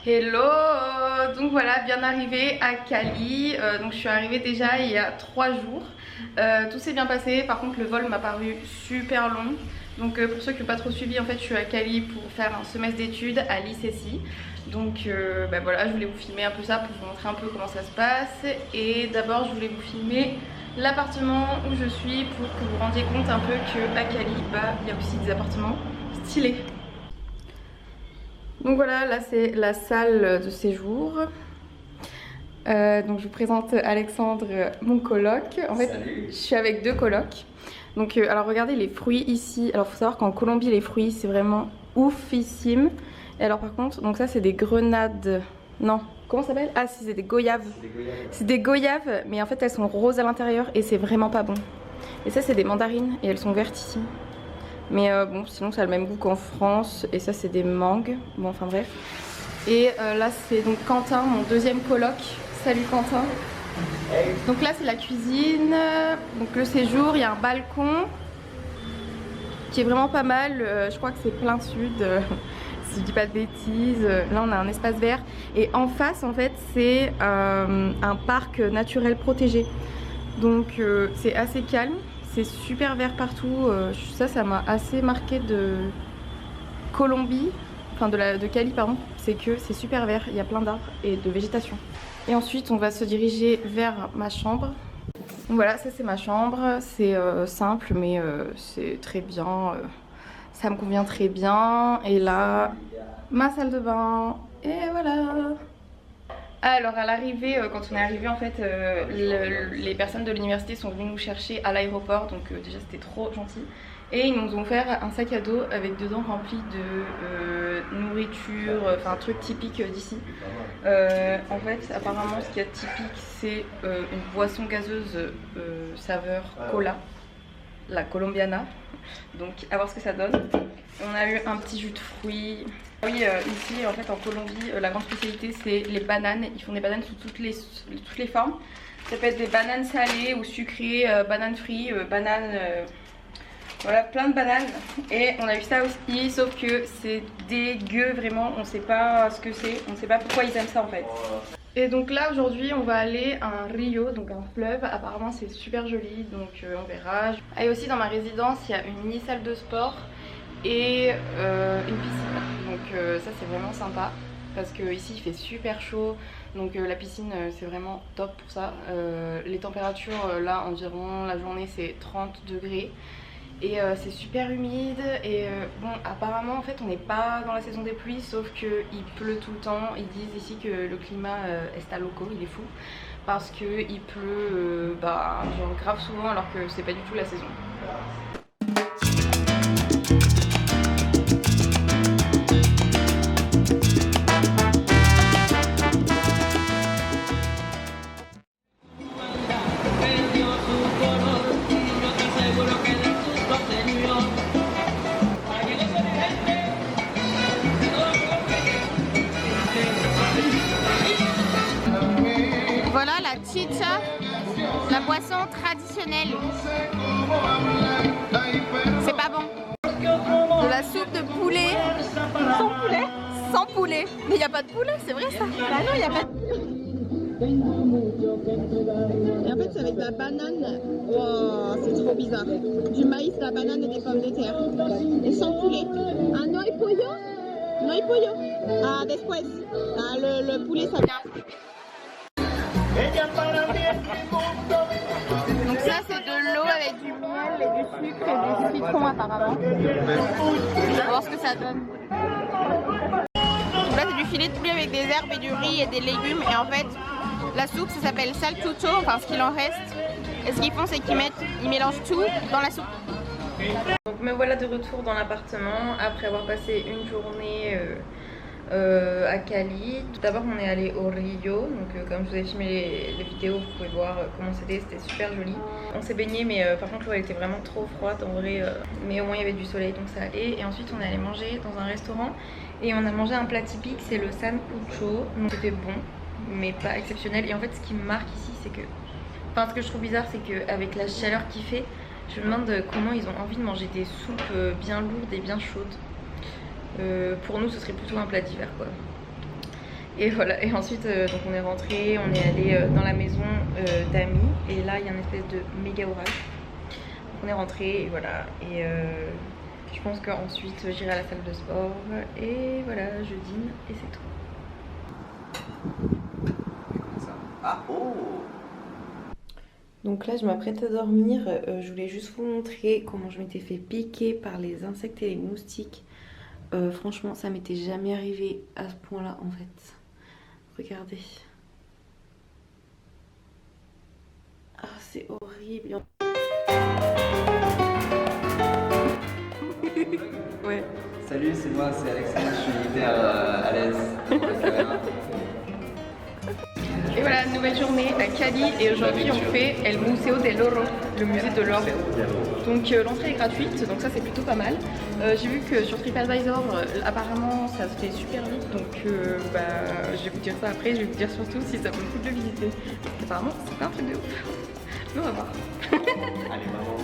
Hello. Donc voilà, bien arrivée à Cali. Donc je suis arrivée déjà il y a 3 jours. Tout s'est bien passé, par contre le vol m'a paru super long. Donc pour ceux qui n'ont pas trop suivi, en fait je suis à Cali pour faire un semestre d'études à l'ICESI. Donc voilà, je voulais vous filmer un peu ça pour vous montrer un peu comment ça se passe. Et d'abord je voulais vous filmer l'appartement où je suis pour que vous vous rendiez compte un peu qu'à Cali, il y a aussi des appartements stylés. Donc voilà, là c'est la salle de séjour. Donc je vous présente Alexandre, mon coloc. En fait, salut. Je suis avec 2 colocs. Donc alors regardez les fruits ici. Alors faut savoir qu'en Colombie les fruits c'est vraiment oufissime. Et alors par contre, donc ça c'est des grenades. Non, comment ça s'appelle? Ah si, c'est des goyaves. C'est des goyaves, mais en fait elles sont roses à l'intérieur et c'est vraiment pas bon. Et ça c'est des mandarines et elles sont vertes ici. Mais bon, sinon ça a le même goût qu'en France. Et ça c'est des mangues. Bon, enfin bref. Et là c'est donc Quentin, mon deuxième coloc. Salut Quentin. Donc là c'est la cuisine. Donc le séjour, il y a un balcon qui est vraiment pas mal. Je crois que c'est plein sud. Si je dis pas de bêtises. Là on a un espace vert. Et en face en fait c'est un parc naturel protégé. Donc c'est assez calme. C'est super vert partout, ça m'a assez marqué de Colombie, enfin de Cali pardon, c'est que c'est super vert, il y a plein d'arbres et de végétation. Et ensuite on va se diriger vers ma chambre. Donc voilà, ça c'est ma chambre, c'est simple mais c'est très bien, ça me convient très bien. Et là, ma salle de bain, et voilà. Alors à l'arrivée, quand on est arrivé en fait, les personnes de l'université sont venues nous chercher à l'aéroport, donc déjà c'était trop gentil. Et ils nous ont offert un sac à dos avec dedans rempli de nourriture, enfin un truc typique d'ici. En fait apparemment ce qu'il y a de typique c'est une boisson gazeuse saveur cola, la Colombiana. Donc à voir ce que ça donne. On a eu un petit jus de fruits. Oui, ici en fait en Colombie, la grande spécialité c'est les bananes. Ils font des bananes sous toutes les formes. Ça peut être des bananes salées ou sucrées, bananes frites, bananes... voilà, plein de bananes. Et on a eu ça aussi, sauf que c'est dégueu vraiment. On sait pas ce que c'est, on sait pas pourquoi ils aiment ça en fait. Et donc là aujourd'hui on va aller à un rio, donc un fleuve. Apparemment c'est super joli, donc on verra. Et aussi dans ma résidence il y a une mini salle de sport et une piscine. Donc ça c'est vraiment sympa parce que ici il fait super chaud. Donc la piscine c'est vraiment top pour ça. Les températures là environ la journée c'est 30 degrés. Et c'est super humide et bon apparemment en fait on n'est pas dans la saison des pluies, sauf qu'il pleut tout le temps. Ils disent ici que le climat est loco, il est fou, parce qu'il pleut genre grave souvent alors que c'est pas du tout la saison. Voilà la chicha, la boisson traditionnelle. C'est pas bon. De la soupe de poulet. Sans poulet? Sans poulet. Mais il n'y a pas de poulet, c'est vrai ça? Bah non, il n'y a pas de poulet. Et en fait c'est avec de la banane. Wow, c'est trop bizarre. Du maïs, de la banane et des pommes de terre. Et sans poulet. Ah, no hay pollo? No hay pollo? Ah, después. Ah, le poulet ça vient. Donc ça c'est de l'eau avec du miel et du sucre et du citron apparemment. On va voir ce que ça donne. Donc là c'est du filet de poulet avec des herbes et du riz et des légumes. Et en fait la soupe ça s'appelle saltucho, enfin ce qu'il en reste. Et ce qu'ils font c'est qu'ils mélangent tout dans la soupe. Donc me voilà de retour dans l'appartement après avoir passé une journée à Cali. Tout d'abord on est allé au Rio, donc comme je vous ai filmé les vidéos vous pouvez voir comment c'était super joli. On s'est baigné mais par contre l'eau elle était vraiment trop froide en vrai, mais au moins il y avait du soleil donc ça allait. Et ensuite on est allé manger dans un restaurant et on a mangé un plat typique, c'est le sancocho. Donc c'était bon mais pas exceptionnel. Et en fait ce qui me marque ici c'est que, enfin ce que je trouve bizarre c'est qu'avec la chaleur qu'il fait, je me demande comment ils ont envie de manger des soupes bien lourdes et bien chaudes. Pour nous ce serait plutôt un plat d'hiver quoi. Et voilà, et ensuite donc on est rentré, on est allé dans la maison d'amis et là il y a une espèce de méga orage. Donc on est rentré et voilà, et je pense qu'ensuite j'irai à la salle de sport et voilà, je dîne et c'est tout. Ah oh. Donc là je m'apprête à dormir, je voulais juste vous montrer comment je m'étais fait piquer par les insectes et les moustiques. Franchement ça m'était jamais arrivé à ce point là en fait. Regardez. Ah c'est horrible. Ouais. Salut, c'est moi, c'est Alexandre, je suis hyper à l'aise devant la caméra. Et voilà, nouvelle journée à Cali et aujourd'hui on fait El Museo del Oro, le musée de l'or. Donc l'entrée est gratuite, donc ça c'est plutôt pas mal. J'ai vu que sur TripAdvisor, apparemment ça se fait super vite, donc je vais vous dire ça après, je vais vous dire surtout si ça vaut le coup de le visiter. Parce qu'apparemment c'est pas un truc de ouf. Mais on va voir. Allez, maman.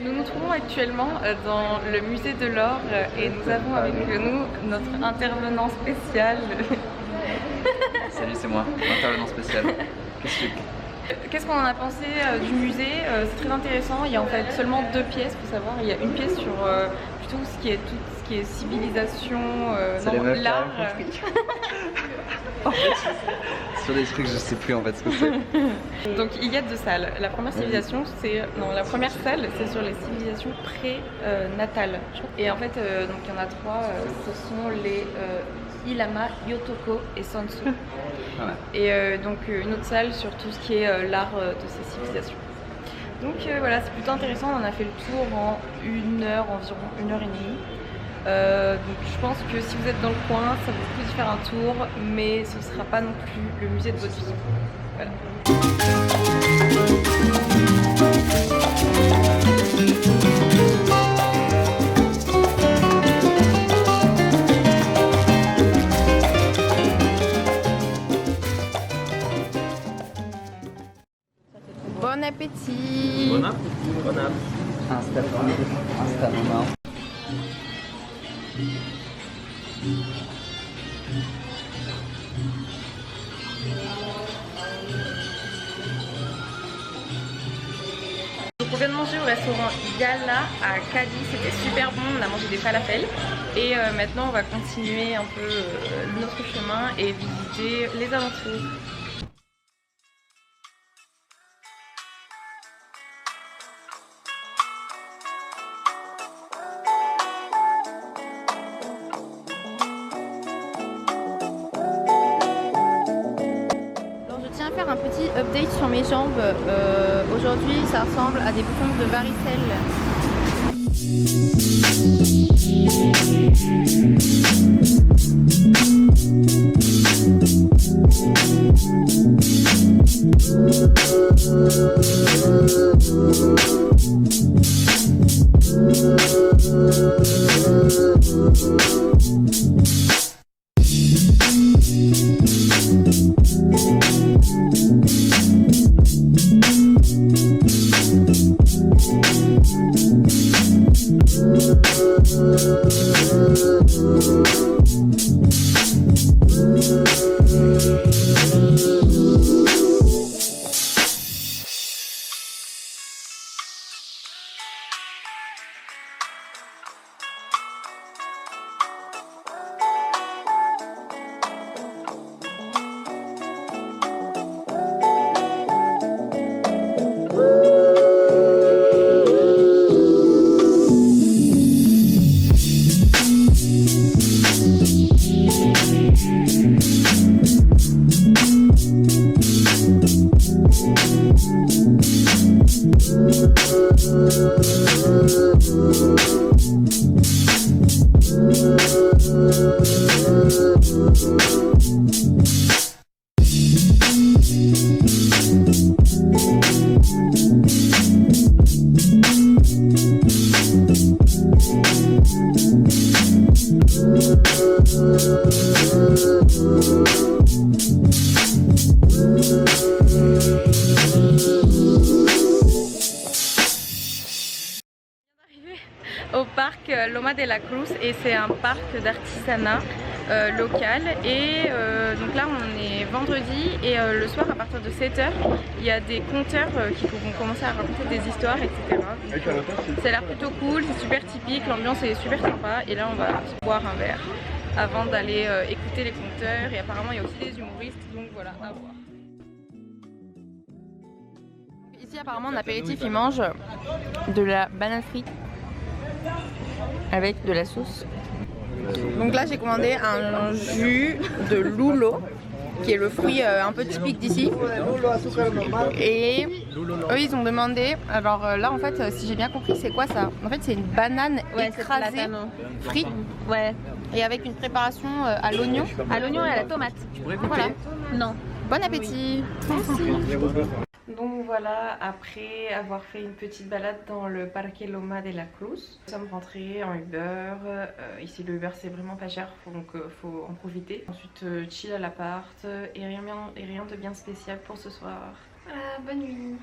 Nous nous trouvons actuellement dans le musée de l'or et nous avons avec nous notre intervenant spécial. Salut, c'est moi, intervenant spécial. Qu'est-ce qu'on en a pensé du musée? C'est très intéressant, il y a en fait seulement 2 pièces, faut savoir. Il y a une pièce sur plutôt tout ce qui est civilisation, l'art. Sur des trucs, je sais plus en fait ce que c'est. Donc il y a 2 salles. La première civilisation, la première salle, c'est sur les civilisations pré-natales. Et en fait, donc il y en a 3. Ce sont les Ilama, Yotoko et Sansu. Voilà. Et donc une autre salle sur tout ce qui est l'art de ces civilisations. Donc voilà, c'est plutôt intéressant. On a fait le tour en 1 heure environ, 1 heure et demie. Donc je pense que si vous êtes dans le coin, ça vaut le coup d'y faire un tour, mais ce ne sera pas non plus le musée de votre vie. Voilà. Bon appétit! Bon appétit, bon appétit. Installe-moi. Donc on vient de manger au restaurant Yala à Cali, c'était super bon, on a mangé des falafels et maintenant on va continuer un peu notre chemin et visiter les alentours. Faire un petit update sur mes jambes. Aujourd'hui ça ressemble à des boutons de varicelle. Au parc Loma de la Cruz et c'est un parc d'artisanat local et donc là on est vendredi et le soir à partir de 7h il y a des conteurs qui vont commencer à raconter des histoires etc. Donc, ça a l'air plutôt cool, c'est super typique, l'ambiance est super sympa et là on va boire un verre avant d'aller écouter les conteurs et apparemment il y a aussi des humoristes donc voilà à voir. Ici apparemment en apéritif ils mangent de la banane frite avec de la sauce. Donc là j'ai commandé un jus de lulo qui est le fruit un peu typique d'ici et eux ils ont demandé, alors là en fait si j'ai bien compris c'est quoi ça? En fait c'est une banane écrasée, frite et avec une préparation à l'oignon et à la tomate. Voilà. Non. Bon appétit. Merci. Donc voilà, après avoir fait une petite balade dans le Parque Loma de la Cruz, nous sommes rentrés en Uber. Ici le Uber c'est vraiment pas cher, donc faut en profiter. Ensuite chill à l'appart et rien de bien spécial pour ce soir. Voilà, bonne nuit.